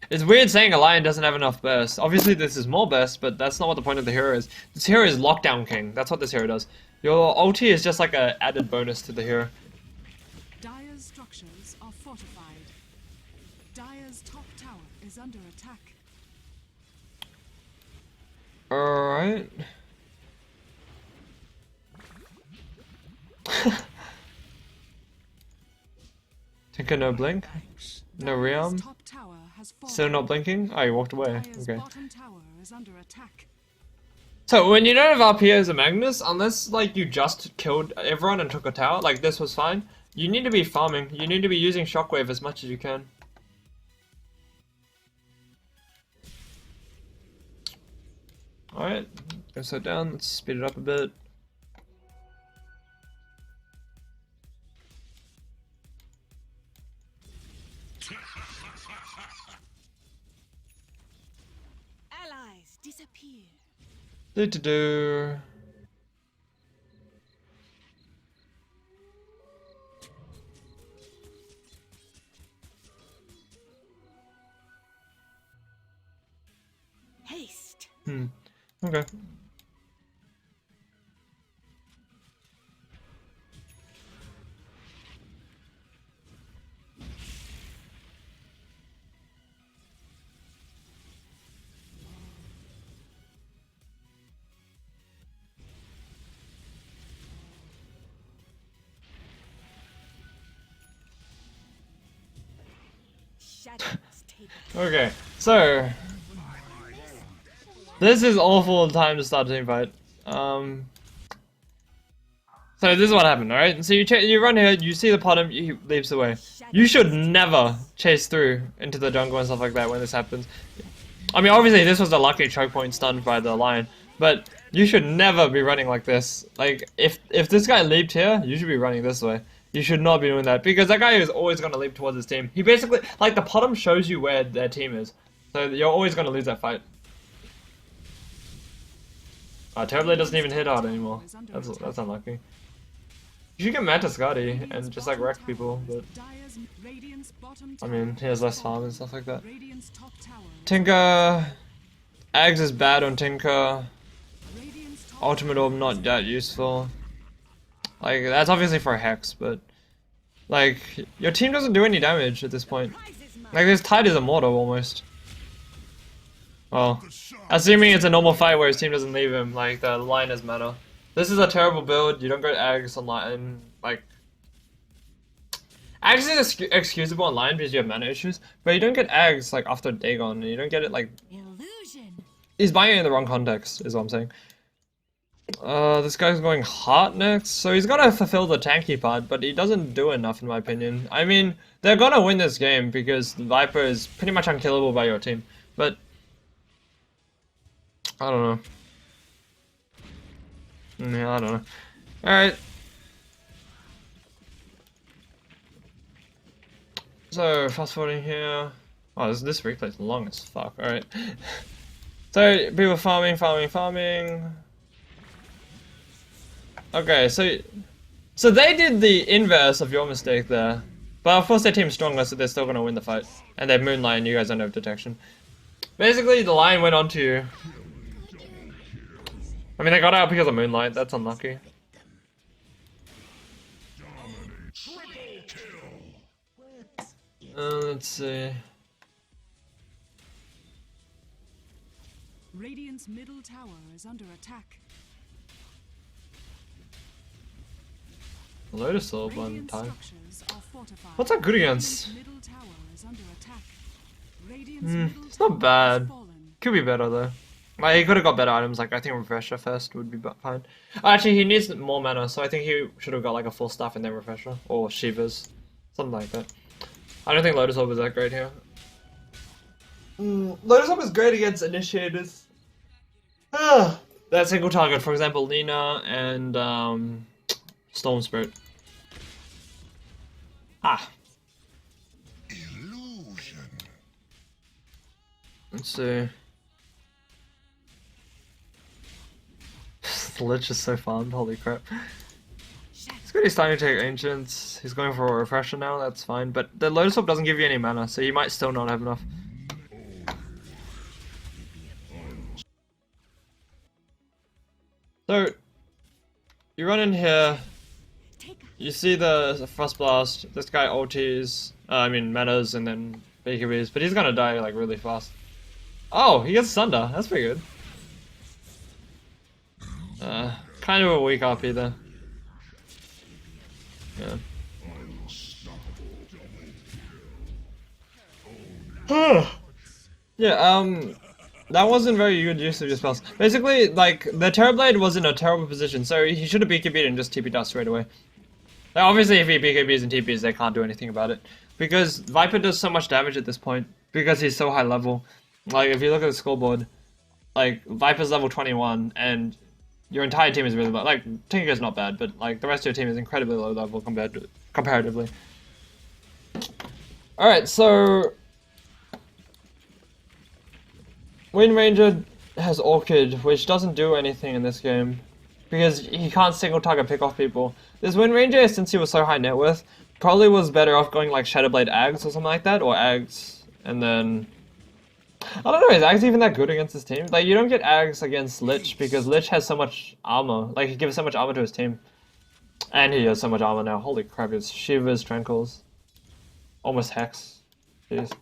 it's weird saying a lion doesn't have enough burst. Obviously, this is more burst, but that's not what the point of the hero is. This hero is lockdown king. That's what this hero does. Your ulti is just like a added bonus to the hero. Dire's structures are fortified. Dire's top tower is under attack. Alright. Tinker no blink? No rearm? Still not blinking? Oh, you walked away. Okay. So when you don't have RP as a Magnus, unless like you just killed everyone and took a tower, like this was fine, you need to be farming. You need to be using Shockwave as much as you can. Alright, go slow down, let's speed it up a bit. Allies disappear. Do. Haste. Okay. Okay, so this is awful time to start a team fight. So this is what happened, alright? So you run here, you see the bottom, he leaps away. You should never chase through into the jungle and stuff like that when this happens. I mean, obviously this was a lucky choke point stunned by the lion, but you should never be running like this. Like, if this guy leaped here, you should be running this way. You should not be doing that, because that guy is always going to leap towards his team. He basically, like, the bottom shows you where their team is. So you're always going to lose that fight. Terrorblade doesn't even hit hard anymore. That's unlucky. You should get Manta Scotty and just like wreck people, but I mean, he has less farm and stuff like that. Tinker, Ags is bad on Tinker. Ultimate Orb not that useful. Like, that's obviously for a Hex, but like, your team doesn't do any damage at this point. Like, this Tide is immortal almost. Well, assuming it's a normal fight where his team doesn't leave him, like the line is mana. This is a terrible build. You don't go to Ags online. Like, Ags is excusable online because you have mana issues, but you don't get Ags like after Dagon, and you don't get it like. Illusion. He's buying it in the wrong context, is what I'm saying. This guy's going Heart next, so he's gonna fulfill the tanky part, but he doesn't do enough in my opinion. I mean, they're gonna win this game because Viper is pretty much unkillable by your team, but I don't know. Yeah, I don't know. Alright. So, fast forwarding here. Oh, this replay's long as fuck. Alright. So, people farming. Okay, so they did the inverse of your mistake there. But of course their team's stronger, so they're still gonna win the fight. And they're Moonlight and you guys don't have detection. Basically, the lion went on to you. I mean, they got out because of Moonlight, that's unlucky. Let's see. Radiant's middle tower is under attack. Lotus Orb on Radiant time. structures are fortified. What's that good against? Radiant's middle tower is under attack. Radiant's middle It's not tower bad. has fallen. Could be better though. Like, he could have got better items, like I think Refresher first would be fine. Actually, he needs more mana, so I think he should have got like a full staff and then Refresher. Or Shivas. Something like that. I don't think Lotus Orb is that great here. Lotus Orb is great against initiators. That single target, for example, Lina and Storm Spirit. Illusion. Let's see. The Lich is so farmed, holy crap. It's good he's starting to take Ancients. He's going for a Refresher now, that's fine. But the Lotus Orb doesn't give you any mana, so you might still not have enough. So, you run in here, you see the Frost Blast, this guy ultis, manas and then BKBs, but he's gonna die like really fast. Oh, he gets Sunder, that's pretty good. Kind of a weak RP there. Yeah. Yeah, that wasn't very good use of your spells. Basically, like, the Terrorblade was in a terrible position, so he should have BKB'd and just TP'd out straight away. Like, obviously, if he BKBs and TPs, they can't do anything about it. Because Viper does so much damage at this point, because he's so high level. Like, if you look at the scoreboard, like, Viper's level 21, and your entire team is really low. Like, Tinker's not bad, but, like, the rest of your team is incredibly low level comparatively. Alright, so Wind Ranger has Orchid, which doesn't do anything in this game, because he can't single target pick off people. This Wind Ranger, since he was so high net worth, probably was better off going like Shadowblade Ags or something like that, or Ags, and then I don't know, is Ags even that good against his team? Like, you don't get Ags against Lich, because Lich has so much armor, like he gives so much armor to his team. And he has so much armor now, holy crap, it's Shivers, Tranquils, almost Hex, jeez.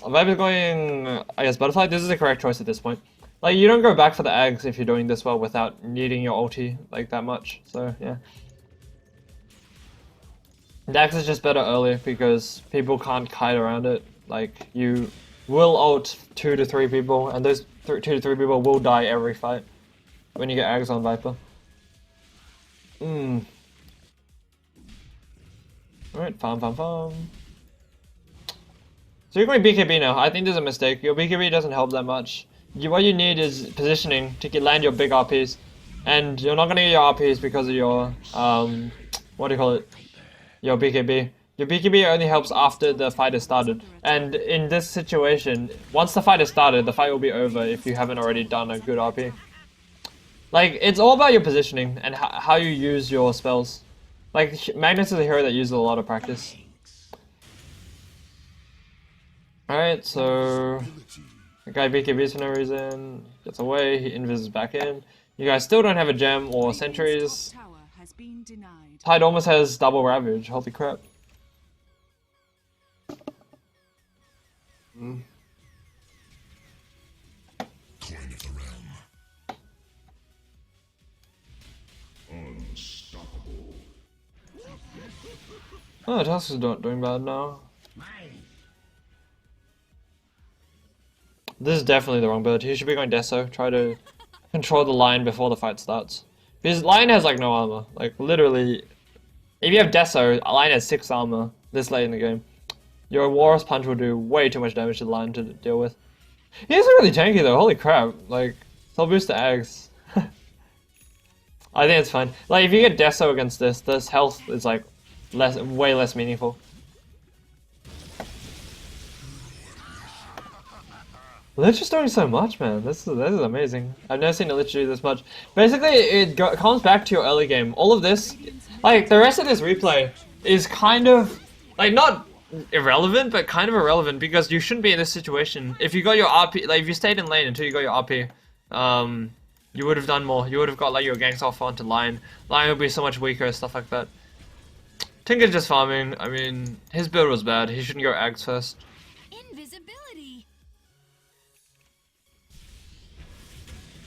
Viper's going, I guess, Butterfly. This is the correct choice at this point. Like, you don't go back for the Ags if you're doing this well without needing your ulti, like, that much. So, yeah. The Ags is just better early because people can't kite around it. Like, you will ult 2 to 3 people, and those 2 to 3 people will die every fight. when you get Ags on Viper. Alright, farm. So you're going BKB now. I think there's a mistake. Your BKB doesn't help that much. What you need is positioning to land your big RPs. And you're not going to get your RPs because of your, what do you call it? Your BKB. Your BKB only helps after the fight is started. And in this situation, once the fight is started, the fight will be over if you haven't already done a good RP. Like, it's all about your positioning and how you use your spells. Like, Magnus is a hero that uses a lot of practice. Alright, so... the guy BKBs for no reason, gets away, he invises back in. You guys still don't have a gem or sentries. Tide almost has double ravage, holy crap. Oh, Tusk is not doing bad now. This is definitely the wrong build. He should be going Deso. Try to control the line before the fight starts. Because Lion has like no armor. Like literally, if you have Deso, Lion has 6 armor this late in the game. Your War's Punch will do way too much damage to the Lion to deal with. He isn't really tanky though, holy crap. Like, he'll boost the Ags. I think it's fine. Like, if you get Deso against this health is like way less meaningful. Lich is doing so much, man. This is amazing. I've never seen a Lich do this much. Basically, it comes back to your early game. All of this, like, the rest of this replay is kind of, like, not irrelevant, but kind of irrelevant because you shouldn't be in this situation. If you got your RP, like, if you stayed in lane until you got your RP, you would have done more. You would have got, like, your ganks off onto Lion. Lion would be so much weaker, stuff like that. Tinker's just farming. I mean, his build was bad. He shouldn't go Ags first. Invisibility.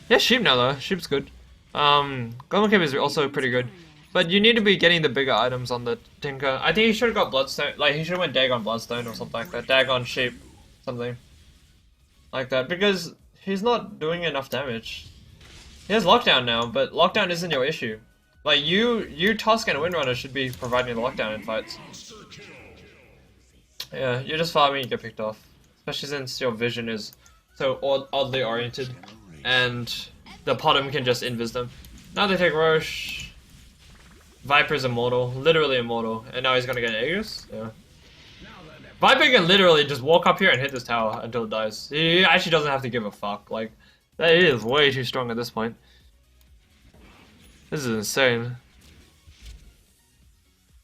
Yeah, Sheep now though. Sheep's good. Golem Cape is also pretty good. But you need to be getting the bigger items on the Tinker. I think he should have got Bloodstone. Like, he should have went Dagon Bloodstone or something like that. Dagon Sheep. Something. Like that. Because he's not doing enough damage. He has Lockdown now, but Lockdown isn't your issue. Like, you Tusk and Windrunner should be providing the Lockdown in fights. Yeah, you're just farming, you get picked off. Especially since your vision is so oddly oriented. And the Potom can just invis them. Now they take Roche. Viper's immortal, literally immortal. And now he's gonna get Aegis? Yeah. Viper can literally just walk up here and hit this tower until it dies. He actually doesn't have to give a fuck. Like, that is way too strong at this point. This is insane.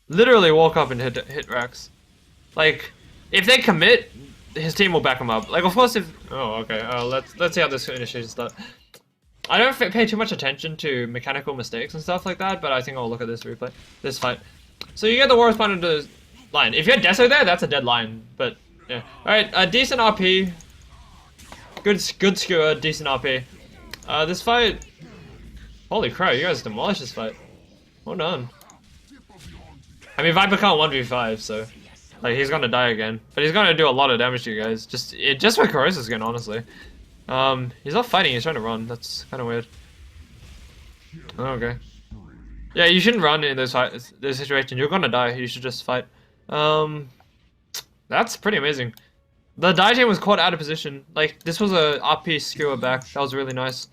Literally walk up and hit racks. Like, if they commit, his team will back him up. Like, of course, if okay, let's see how this initiation starts. I don't pay too much attention to mechanical mistakes and stuff like that, but I think I'll look at this replay, this fight. So you get the War's Punch into the line. If you had Deso there, that's a dead line. But yeah, all right, a decent RP, good skewer, decent RP. This fight. Holy crap, you guys demolished this fight. Well done. I mean, Viper can't 1v5, so... like, he's gonna die again. But he's gonna do a lot of damage to you guys. Just for Corrosive Skin, honestly. He's not fighting, he's trying to run. That's kind of weird. Oh, okay. Yeah, you shouldn't run in this situation. You're gonna die, you should just fight. That's pretty amazing. The die chain was caught out of position. Like, this was a RP skewer back. That was really nice.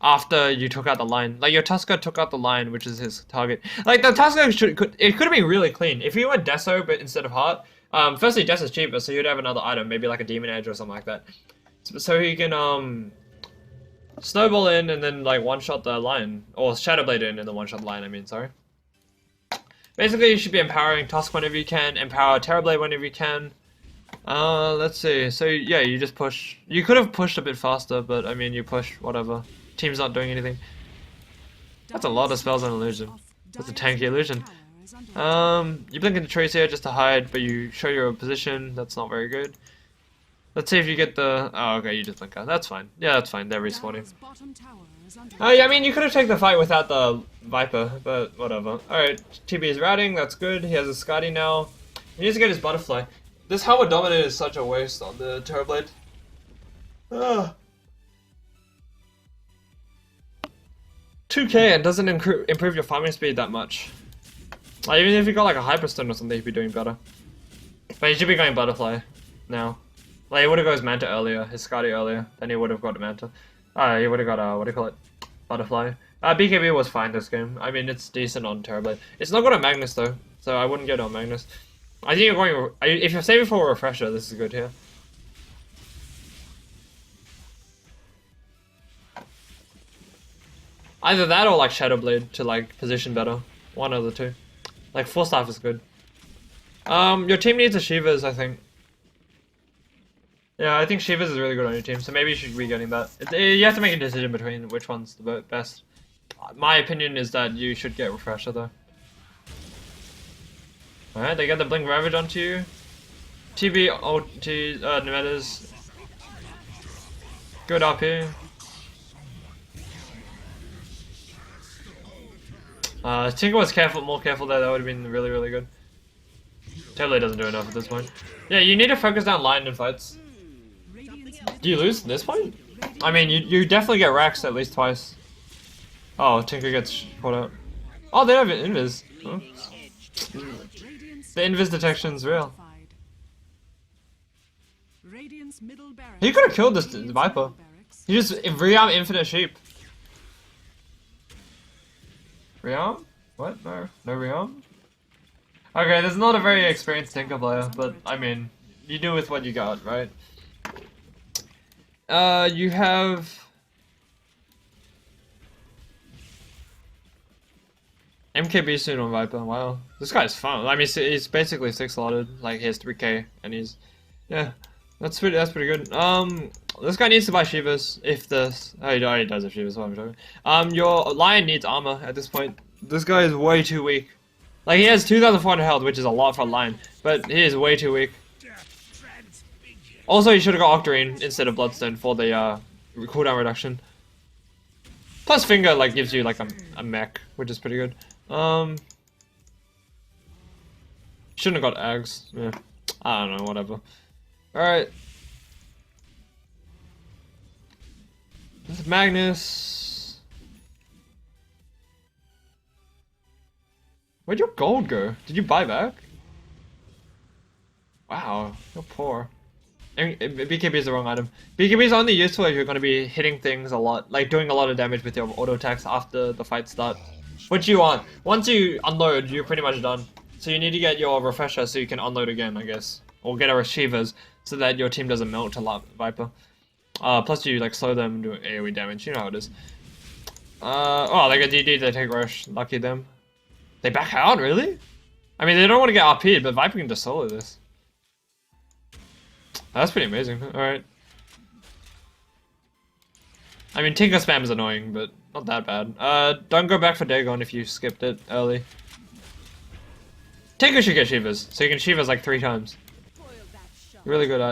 After you took out the line. Like, your Tusker took out the line, which is his target. Like, the Tusker could have been really clean. If you went Deso, but instead of Heart, firstly, Deso's cheaper, so you'd have another item, maybe like a Demon Edge or something like that. So he can, snowball in and then, like, one-shot the line. Or Shadowblade in and then one-shot the line, I mean, sorry. Basically, you should be empowering Tusk whenever you can, empower Terrorblade whenever you can. Let's see. So, yeah, you just push. You could have pushed a bit faster, but, I mean, you push, whatever. Team's not doing anything. That's a lot of spells on illusion. That's a tanky illusion. You blink into trees here just to hide, but you show your position. That's not very good. Let's see if you get the... oh, okay, you just blink out. That's fine. Yeah, that's fine. They're respawning. Oh, yeah, I mean, you could have taken the fight without the Viper, but whatever. Alright, TB is routing. That's good. He has a Scotty now. He needs to get his Butterfly. This Helmet Dominant is such a waste on the Terrorblade. 2k and doesn't improve your farming speed that much. Like, even if you got like a Hyperstone or something, you'd be doing better. But you should be going Butterfly now. Like, he would have got his Manta earlier, his Skadi earlier, then he would have got a Manta. He would have got, what do you call it? Butterfly. BKB was fine this game. I mean, it's decent on Terrorblade. It's not got a Magnus though, so I wouldn't get it on Magnus. I think you're going, if you're saving for a Refresher, this is good here. Either that or like Shadow Blade to like position better. One of the two. Like Full Staff is good. Your team needs a Shivas, I think. Yeah, I think Shivas is really good on your team, so maybe you should be getting that. You have to make a decision between which one's the best. My opinion is that you should get Refresher though. Alright, they get the Blink Ravage onto you. TB ulti Nemetas. Good RP. Tinker was more careful there, that would have been really, really good. Totally doesn't do enough at this point. Yeah, you need to focus down line in fights. Do you lose at this point? I mean, you definitely get Raxed at least twice. Oh, Tinker gets caught out. Oh, they have Invis. Oh. The Invis detection's real. He could have killed this Viper. He just rearm Infinite Sheep. Rearm? What? No rearm? Okay, there's not a very experienced Tinker player, but I mean, you do with what you got, right? You have... MKB soon on Viper, wow. This guy's fun. I mean, he's basically 6 slotted, like he has 3k, and he's... Yeah, that's pretty good. This guy needs to buy Shivas, if this... Oh, he already does have Shivas, what I'm showing. Your Lion needs armor at this point. This guy is way too weak. Like, he has 2,400 health, which is a lot for a Lion, but he is way too weak. Also, you should have got Octarine instead of Bloodstone for the cooldown reduction. Plus Finger, like, gives you, like, a mech, which is pretty good. Shouldn't have got Ags. Yeah. I don't know, whatever. Alright. This is Magnus. Where'd your gold go? Did you buy back? Wow, you're poor. BKB is the wrong item. BKB is only useful if you're going to be hitting things a lot, like doing a lot of damage with your auto attacks after the fight start. Which you want. Once you unload, you're pretty much done. So you need to get your Refresher so you can unload again, I guess. Or get a Receivers so that your team doesn't melt to Viper. Plus you like slow them and do AoE damage, you know how it is. Oh, they get DD, they take Rush. Lucky them. They back out, really? I mean, they don't want to get RP'd, but Viper can just solo this. That's pretty amazing. Alright. I mean, Tinker spam is annoying, but not that bad. Don't go back for Dagon if you skipped it early. Tinker should get Shivas, so you can Shivas like 3 times. Really good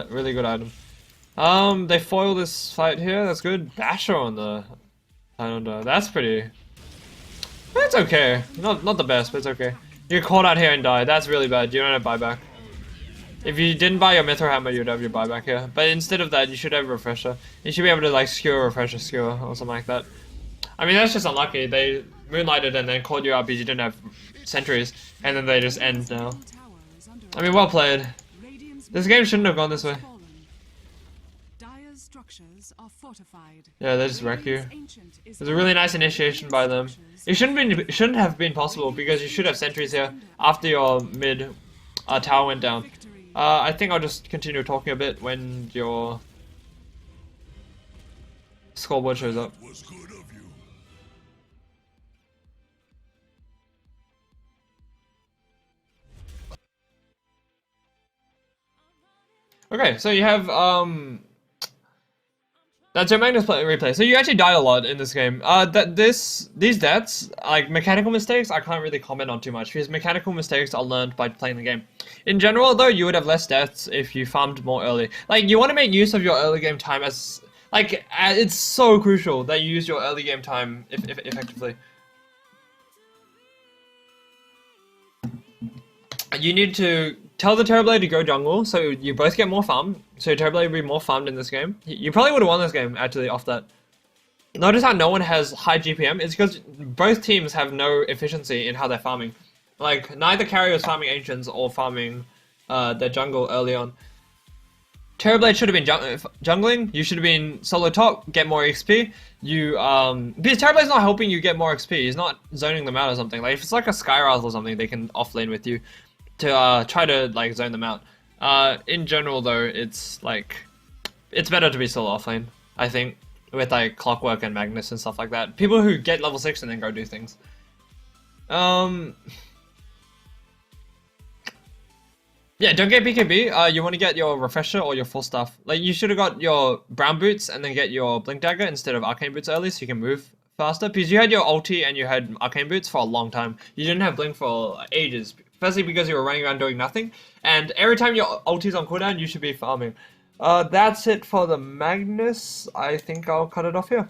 item. They foil this fight here, that's good. Basher on the... that's pretty... That's okay. Not the best, but it's okay. You're caught out here and die, that's really bad. You don't have buyback. If you didn't buy your Mithril Hammer, you'd have your buyback here. But instead of that, you should have a Refresher. You should be able to like skewer, Refresher, skewer, or something like that. I mean, that's just unlucky. They moonlighted and then called you out because you didn't have sentries, and then they just end now. I mean, well played. This game shouldn't have gone this way. Yeah, they just wreck you. It was a really nice initiation by them. It shouldn't have been possible because you should have sentries here after your mid tower went down. I think I'll just continue talking a bit when your scoreboard shows up. Okay, so you have that's your Magnus replay. So you actually died a lot in this game. These deaths, like mechanical mistakes, I can't really comment on too much because mechanical mistakes are learned by playing the game. In general, though, you would have less deaths if you farmed more early. Like, you want to make use of your early game time as, like, it's so crucial that you use your early game time effectively. You need to tell the Terrorblade to go jungle, so you both get more farm. So Terrorblade will be more farmed in this game. You probably would have won this game, actually, off that. Notice how no one has high GPM? It's because both teams have no efficiency in how they're farming. Like, neither carrier was farming Ancients or farming their jungle early on. Terrorblade should have been jungling. You should have been solo top, get more XP. Because Terrorblade's not helping you get more XP. He's not zoning them out or something. Like, if it's like a Skywrath or something, they can offlane with you to try to like zone them out. In general, though, it's like it's better to be solo offlane, I think, with like Clockwork and Magnus and stuff like that. People who get level 6 and then go do things. Yeah, don't get BKB. You want to get your Refresher or your full stuff. Like, you should have got your Brown Boots and then get your Blink Dagger instead of Arcane Boots early so you can move faster. Because you had your ulti and you had Arcane Boots for a long time. You didn't have Blink for ages. Firstly, because you were running around doing nothing. And every time your ulti's on cooldown, you should be farming. That's it for the Magnus. I think I'll cut it off here.